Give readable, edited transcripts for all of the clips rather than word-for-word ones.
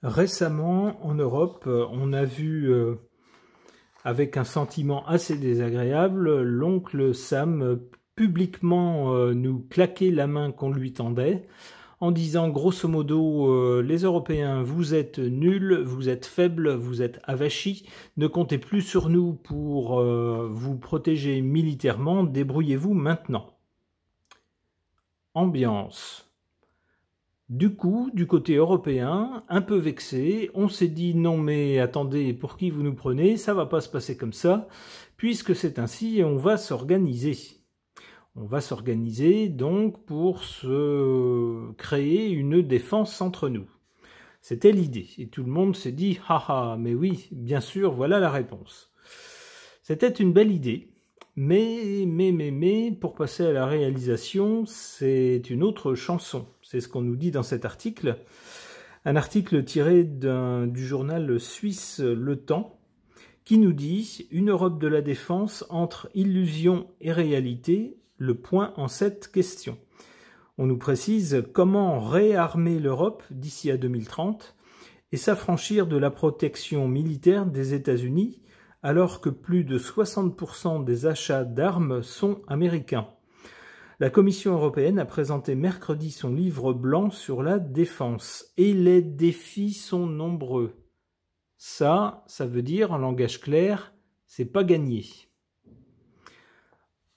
Récemment, en Europe, on a vu, avec un sentiment assez désagréable, l'oncle Sam publiquement nous claquer la main qu'on lui tendait, en disant grosso modo les Européens, vous êtes nuls, vous êtes faibles, vous êtes avachis, ne comptez plus sur nous pour vous protéger militairement, débrouillez-vous maintenant. Ambiance. Du coup, du côté européen, un peu vexé, on s'est dit non mais attendez, pour qui vous nous prenez? Ça va pas se passer comme ça, puisque c'est ainsi, on va s'organiser. On va s'organiser donc pour se créer une défense entre nous. C'était l'idée, et tout le monde s'est dit haha, mais oui, bien sûr, voilà la réponse. C'était une belle idée. Mais, pour passer à la réalisation, c'est une autre chanson. C'est ce qu'on nous dit dans cet article. Un article tiré du journal suisse Le Temps, qui nous dit « Une Europe de la défense entre illusion et réalité, le point en cette question ». On nous précise comment réarmer l'Europe d'ici à 2030 et s'affranchir de la protection militaire des États-Unis, alors que plus de 60% des achats d'armes sont américains. La Commission européenne a présenté mercredi son livre blanc sur la défense, et les défis sont nombreux. Ça veut dire, en langage clair, c'est pas gagné.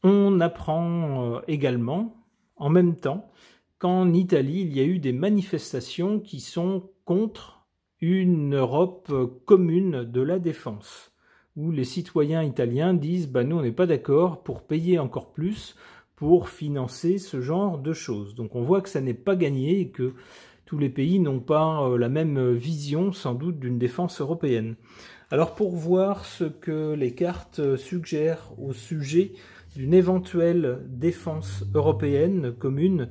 On apprend également, en même temps, qu'en Italie, il y a eu des manifestations qui sont contre une Europe commune de la défense, où les citoyens italiens disent « nous on n'est pas d'accord pour payer encore plus pour financer ce genre de choses ». Donc on voit que ça n'est pas gagné et que tous les pays n'ont pas la même vision sans doute d'une défense européenne. Alors pour voir ce que les cartes suggèrent au sujet d'une éventuelle défense européenne commune,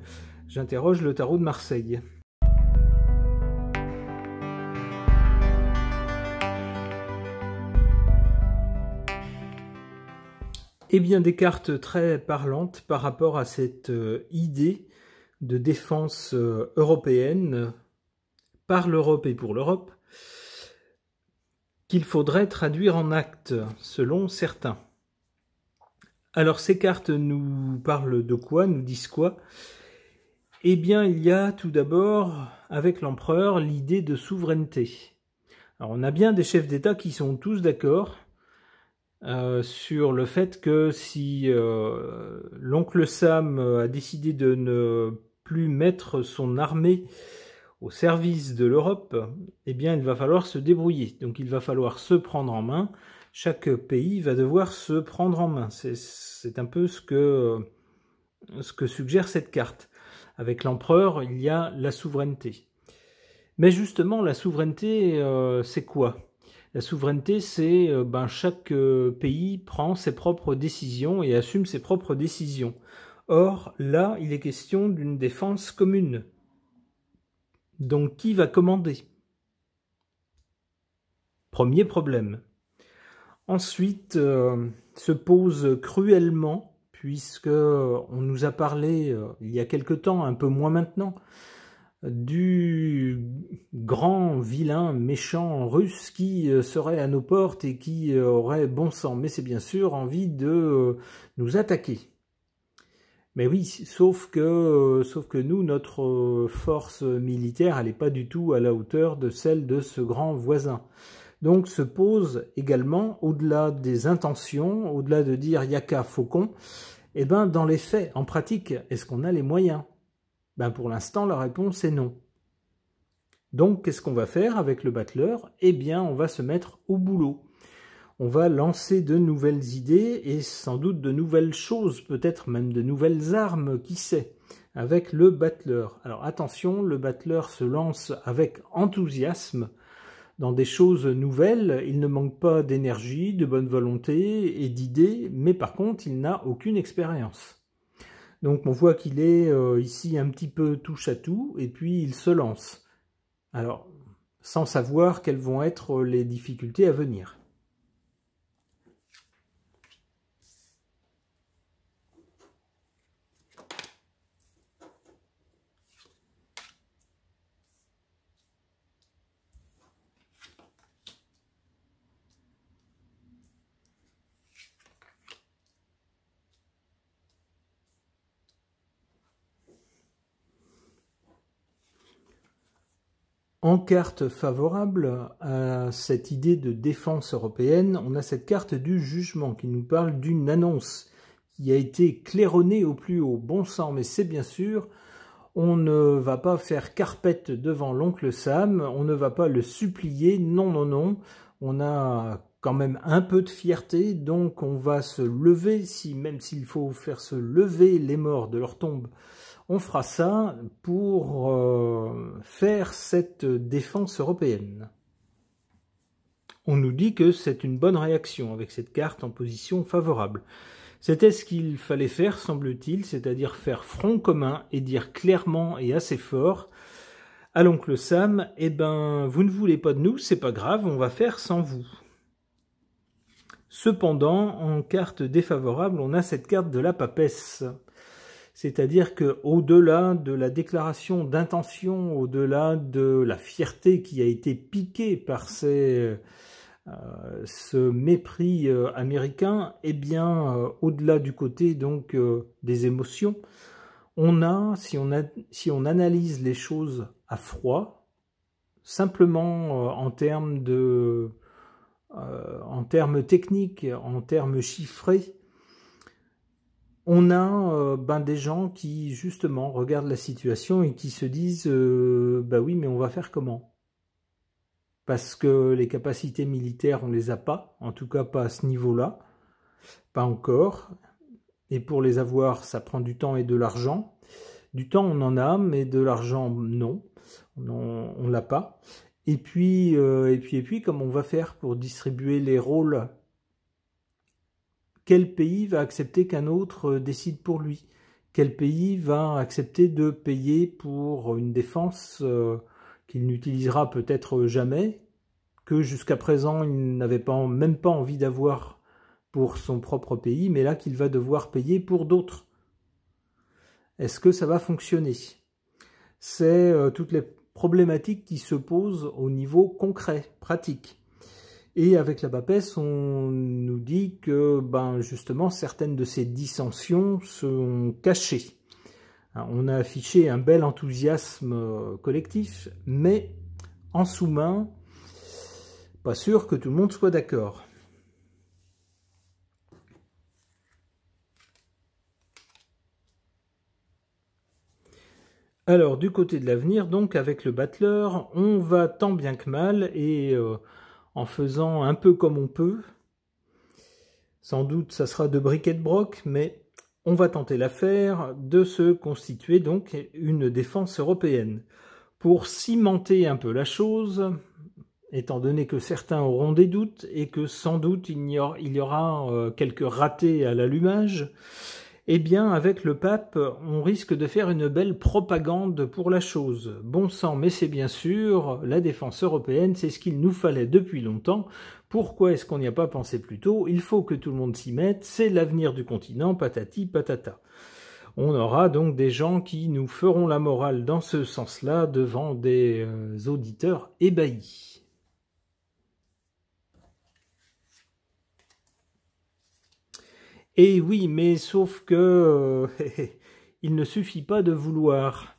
j'interroge le tarot de Marseille. Eh bien, des cartes très parlantes par rapport à cette idée de défense européenne par l'Europe et pour l'Europe, qu'il faudrait traduire en actes, selon certains. Alors, ces cartes nous parlent de quoi, nous disent quoi? Eh bien, il y a tout d'abord, avec l'empereur, l'idée de souveraineté. Alors, on a bien des chefs d'État qui sont tous d'accord sur le fait que si l'oncle Sam a décidé de ne plus mettre son armée au service de l'Europe, eh bien il va falloir se débrouiller. Donc il va falloir se prendre en main. Chaque pays va devoir se prendre en main. C'est un peu ce que suggère cette carte. Avec l'empereur, il y a la souveraineté. Mais justement, la souveraineté, c'est quoi ? La souveraineté, c'est chaque pays prend ses propres décisions et assume ses propres décisions. Or, là, il est question d'une défense commune. Donc, qui va commander? Premier problème. Ensuite, se pose cruellement, puisque on nous a parlé il y a quelque temps, un peu moins maintenant, du grand vilain méchant russe qui serait à nos portes et qui aurait bon sang, mais c'est bien sûr envie de nous attaquer. Mais oui, sauf que nous, notre force militaire, elle n'est pas du tout à la hauteur de celle de ce grand voisin. Donc se pose également, au-delà des intentions, au-delà de dire yaka faucon, eh ben dans les faits, en pratique, est-ce qu'on a les moyens? Pour l'instant, la réponse est non. Donc, qu'est-ce qu'on va faire avec le battleur? Eh bien, on va se mettre au boulot. On va lancer de nouvelles idées et sans doute de nouvelles choses, peut-être même de nouvelles armes, qui sait, avec le battleur. Alors attention, le battleur se lance avec enthousiasme dans des choses nouvelles. Il ne manque pas d'énergie, de bonne volonté et d'idées, mais par contre, il n'a aucune expérience. Donc on voit qu'il est ici un petit peu touche à tout, et puis il se lance. Alors, sans savoir quelles vont être les difficultés à venir. En carte favorable à cette idée de défense européenne, on a cette carte du jugement qui nous parle d'une annonce qui a été claironnée au plus haut. Bon sang, mais c'est bien sûr, on ne va pas faire carpette devant l'oncle Sam, on ne va pas le supplier, non, non, non. On a quand même un peu de fierté, donc on va se lever, même s'il faut faire se lever les morts de leur tombe, on fera ça pour faire cette défense européenne. On nous dit que c'est une bonne réaction avec cette carte en position favorable. C'était ce qu'il fallait faire, semble-t-il, c'est-à-dire faire front commun et dire clairement et assez fort à l'oncle Sam, eh ben, vous ne voulez pas de nous, c'est pas grave, on va faire sans vous. Cependant, en carte défavorable, on a cette carte de la papesse. C'est-à-dire qu'au-delà de la déclaration d'intention, au-delà de la fierté qui a été piquée par ce mépris américain, eh bien, au-delà du côté donc des émotions, on a, si on analyse les choses à froid, simplement en termes techniques, en termes chiffrés, on a des gens qui justement regardent la situation et qui se disent bah oui, mais on va faire comment? Parce que les capacités militaires on les a pas, en tout cas pas à ce niveau-là, pas encore. Et pour les avoir, ça prend du temps et de l'argent. Du temps on en a, mais de l'argent non, on l'a pas. Et puis comment on va faire pour distribuer les rôles? Quel pays va accepter qu'un autre décide pour lui? Quel pays va accepter de payer pour une défense qu'il n'utilisera peut-être jamais, que jusqu'à présent il n'avait même pas envie d'avoir pour son propre pays, mais là qu'il va devoir payer pour d'autres? Est-ce que ça va fonctionner? C'est toutes les problématiques qui se posent au niveau concret, pratique. Et avec la papesse, on nous dit que justement certaines de ces dissensions sont cachées. On a affiché un bel enthousiasme collectif, mais en sous-main, pas sûr que tout le monde soit d'accord. Alors, du côté de l'avenir, donc, avec le battleur, on va tant bien que mal, et en faisant un peu comme on peut, sans doute ça sera de bric et de broc, mais on va tenter l'affaire de se constituer donc une défense européenne. Pour cimenter un peu la chose, étant donné que certains auront des doutes, et que sans doute il y aura quelques ratés à l'allumage, eh bien, avec le pape, on risque de faire une belle propagande pour la chose. Bon sang, mais c'est bien sûr, la défense européenne, c'est ce qu'il nous fallait depuis longtemps. Pourquoi est-ce qu'on n'y a pas pensé plus tôt? Il faut que tout le monde s'y mette, c'est l'avenir du continent, patati patata. On aura donc des gens qui nous feront la morale dans ce sens-là devant des auditeurs ébahis. Et oui, mais sauf que il ne suffit pas de vouloir.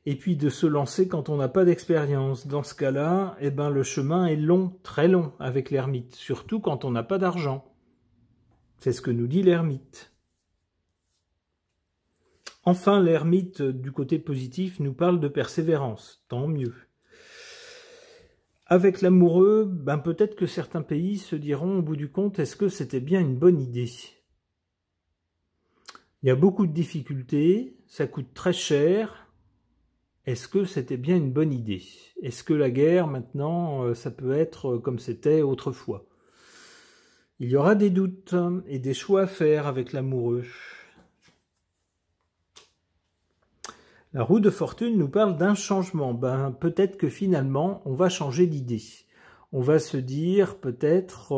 Et puis de se lancer quand on n'a pas d'expérience. Dans ce cas-là, eh ben, le chemin est long, très long avec l'ermite, surtout quand on n'a pas d'argent. C'est ce que nous dit l'ermite. Enfin, l'ermite, du côté positif, nous parle de persévérance. Tant mieux. Avec l'amoureux, peut-être que certains pays se diront au bout du compte, est-ce que c'était bien une bonne idée ? Il y a beaucoup de difficultés, ça coûte très cher. Est-ce que c'était bien une bonne idée? Est-ce que la guerre, maintenant, ça peut être comme c'était autrefois? Il y aura des doutes et des choix à faire avec l'amoureux. La roue de fortune nous parle d'un changement. Peut-être que finalement, on va changer d'idée. On va se dire, peut-être,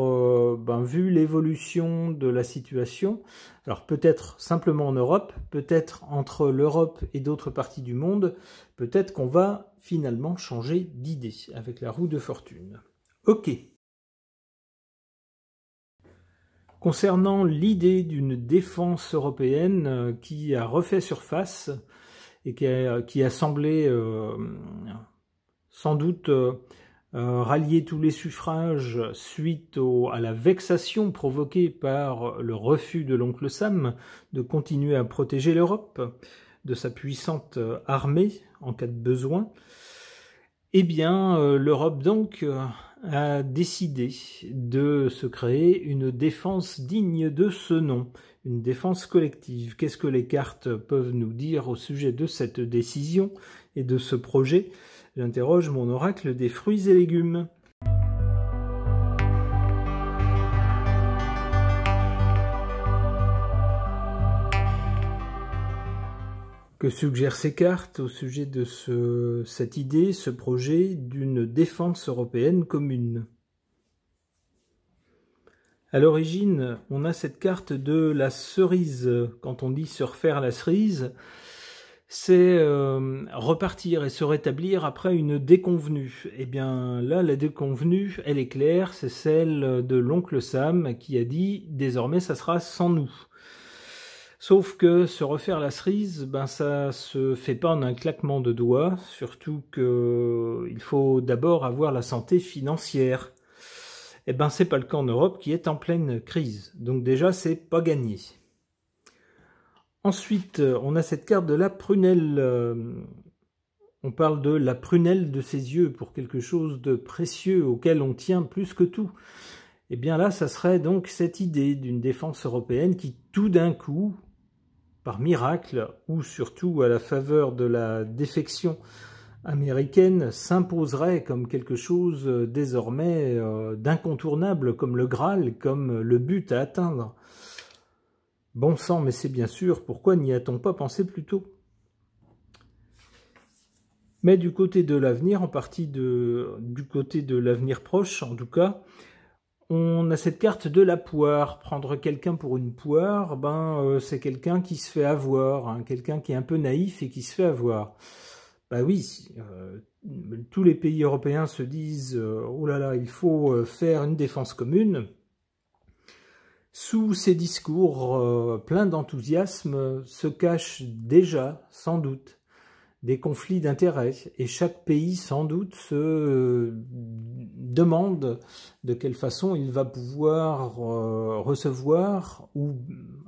vu l'évolution de la situation, alors peut-être simplement en Europe, peut-être entre l'Europe et d'autres parties du monde, peut-être qu'on va finalement changer d'idée avec la roue de fortune. Ok. Concernant l'idée d'une défense européenne qui a refait surface et qui a semblé sans doute rallier tous les suffrages suite à la vexation provoquée par le refus de l'oncle Sam de continuer à protéger l'Europe de sa puissante armée en cas de besoin. Eh bien, l'Europe donc a décidé de se créer une défense digne de ce nom, une défense collective. Qu'est-ce que les cartes peuvent nous dire au sujet de cette décision et de ce projet? J'interroge mon oracle des fruits et légumes. Que suggèrent ces cartes au sujet de cette idée, ce projet d'une défense européenne commune? À l'origine, on a cette carte de la cerise. Quand on dit se refaire la cerise, c'est repartir et se rétablir après une déconvenue. Eh bien là, la déconvenue, elle est claire, c'est celle de l'oncle Sam qui a dit « désormais ça sera sans nous ». Sauf que se refaire la cerise, ben ça se fait pas en un claquement de doigts, surtout qu'il faut d'abord avoir la santé financière. Eh ben c'est pas le cas en Europe qui est en pleine crise, donc déjà c'est pas gagné. Ensuite, on a cette carte de la prunelle. On parle de la prunelle de ses yeux pour quelque chose de précieux auquel on tient plus que tout. Eh bien là, ça serait donc cette idée d'une défense européenne qui tout d'un coup, par miracle, ou surtout à la faveur de la défection américaine, s'imposerait comme quelque chose désormais d'incontournable, comme le Graal, comme le but à atteindre. Bon sang, mais c'est bien sûr, pourquoi n'y a-t-on pas pensé plus tôt? Mais du côté de l'avenir, en partie du côté de l'avenir proche en tout cas, on a cette carte de la poire. Prendre quelqu'un pour une poire, c'est quelqu'un qui se fait avoir, hein, quelqu'un qui est un peu naïf et qui se fait avoir. Bah oui, tous les pays européens se disent oh là là, il faut faire une défense commune. Sous ces discours pleins d'enthousiasme se cachent déjà, sans doute, des conflits d'intérêts, et chaque pays, sans doute, se demande de quelle façon il va pouvoir recevoir ou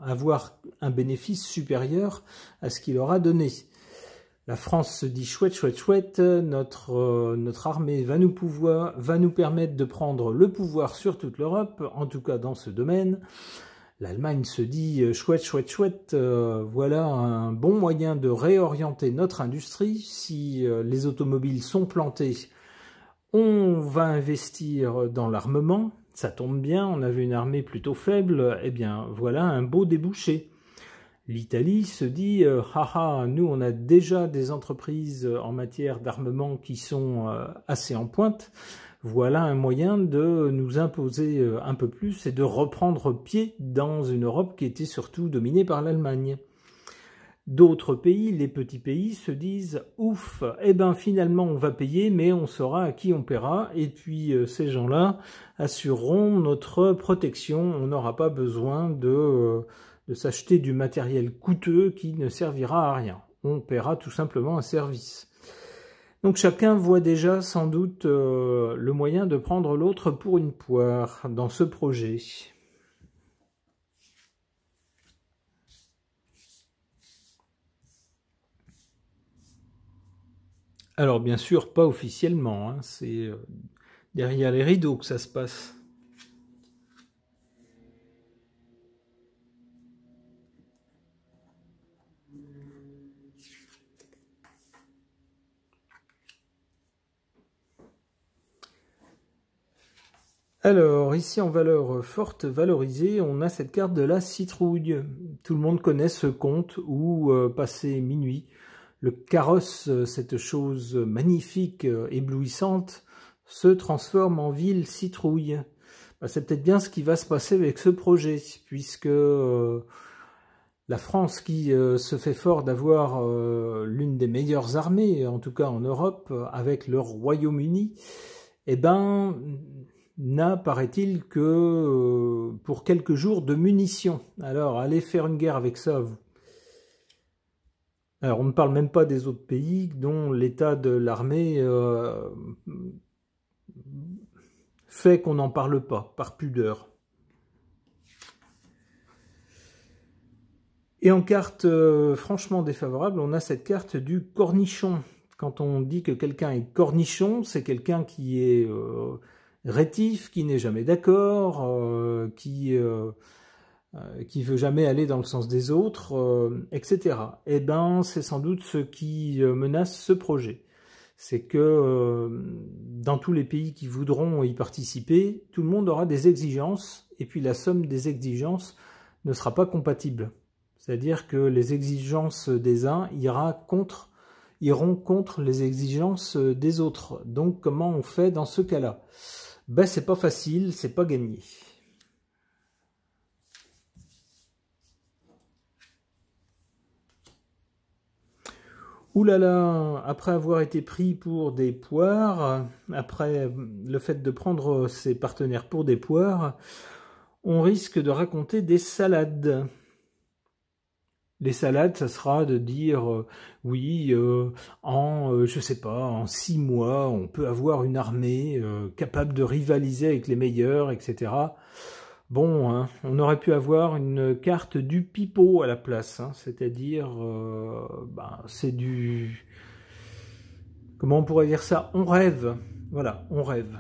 avoir un bénéfice supérieur à ce qu'il aura donné. La France se dit chouette, chouette, chouette, notre armée va nous permettre de prendre le pouvoir sur toute l'Europe, en tout cas dans ce domaine. L'Allemagne se dit chouette, chouette, chouette, voilà un bon moyen de réorienter notre industrie. Si les automobiles sont plantées, on va investir dans l'armement. Ça tombe bien, on avait une armée plutôt faible, eh bien voilà un beau débouché. L'Italie se dit haha, nous on a déjà des entreprises en matière d'armement qui sont assez en pointe. Voilà un moyen de nous imposer un peu plus et de reprendre pied dans une Europe qui était surtout dominée par l'Allemagne. D'autres pays, les petits pays, se disent ouf, eh ben finalement on va payer, mais on saura à qui on paiera, et puis ces gens-là assureront notre protection. On n'aura pas besoin de s'acheter du matériel coûteux qui ne servira à rien. On paiera tout simplement un service. Donc chacun voit déjà sans doute le moyen de prendre l'autre pour une poire dans ce projet. Alors bien sûr, pas officiellement, hein, c'est derrière les rideaux que ça se passe. Alors, ici en valeur forte valorisée, on a cette carte de la citrouille. Tout le monde connaît ce conte où, passé minuit, le carrosse, cette chose magnifique, éblouissante, se transforme en ville citrouille. C'est peut-être bien ce qui va se passer avec ce projet, puisque la France, qui se fait fort d'avoir l'une des meilleures armées, en tout cas en Europe, avec le Royaume-Uni, eh ben, n'a, paraît-il, que pour quelques jours de munitions. Alors, allez faire une guerre avec ça, vous. Alors on ne parle même pas des autres pays dont l'état de l'armée fait qu'on n'en parle pas, par pudeur. Et en carte franchement défavorable, on a cette carte du cornichon. Quand on dit que quelqu'un est cornichon, c'est quelqu'un qui est rétif, qui n'est jamais d'accord, qui veut jamais aller dans le sens des autres, etc. Eh ben, c'est sans doute ce qui menace ce projet. C'est que dans tous les pays qui voudront y participer, tout le monde aura des exigences, et puis la somme des exigences ne sera pas compatible. C'est-à-dire que les exigences des uns iront contre les exigences des autres. Donc comment on fait dans ce cas-là? Ben c'est pas facile, c'est pas gagné. Ouh là là, après avoir été pris pour des poires, après le fait de prendre ses partenaires pour des poires, on risque de raconter des salades. Les salades, ça sera de dire oui, je sais pas, en 6 mois, on peut avoir une armée capable de rivaliser avec les meilleurs, etc. Bon, hein, on aurait pu avoir une carte du pipeau à la place, hein, c'est-à-dire, c'est du... Comment on pourrait dire ça? On rêve, voilà, on rêve.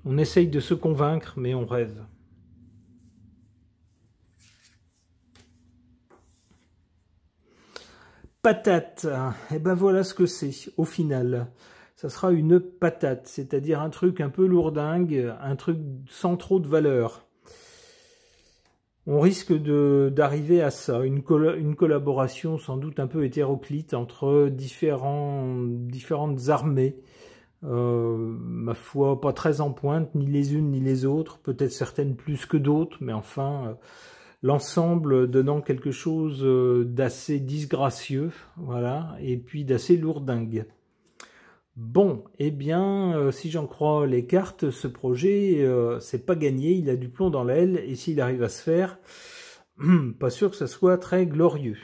On essaye de se convaincre, mais on rêve. Patate, et ben voilà ce que c'est au final. Ça sera une patate, c'est-à-dire un truc un peu lourdingue, un truc sans trop de valeur. On risque d'arriver à ça, une collaboration sans doute un peu hétéroclite entre différentes armées, ma foi pas très en pointe, ni les unes ni les autres, peut-être certaines plus que d'autres, mais enfin... l'ensemble donnant quelque chose d'assez disgracieux, voilà, et puis d'assez lourdingue. Bon, eh bien, si j'en crois les cartes, ce projet, c'est pas gagné, il a du plomb dans l'aile, et s'il arrive à se faire, pas sûr que ça soit très glorieux.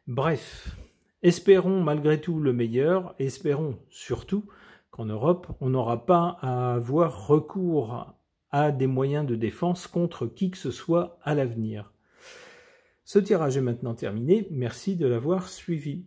Bref, espérons malgré tout le meilleur, et espérons surtout qu'en Europe, on n'aura pas à avoir recours à des moyens de défense contre qui que ce soit à l'avenir. Ce tirage est maintenant terminé, merci de l'avoir suivi.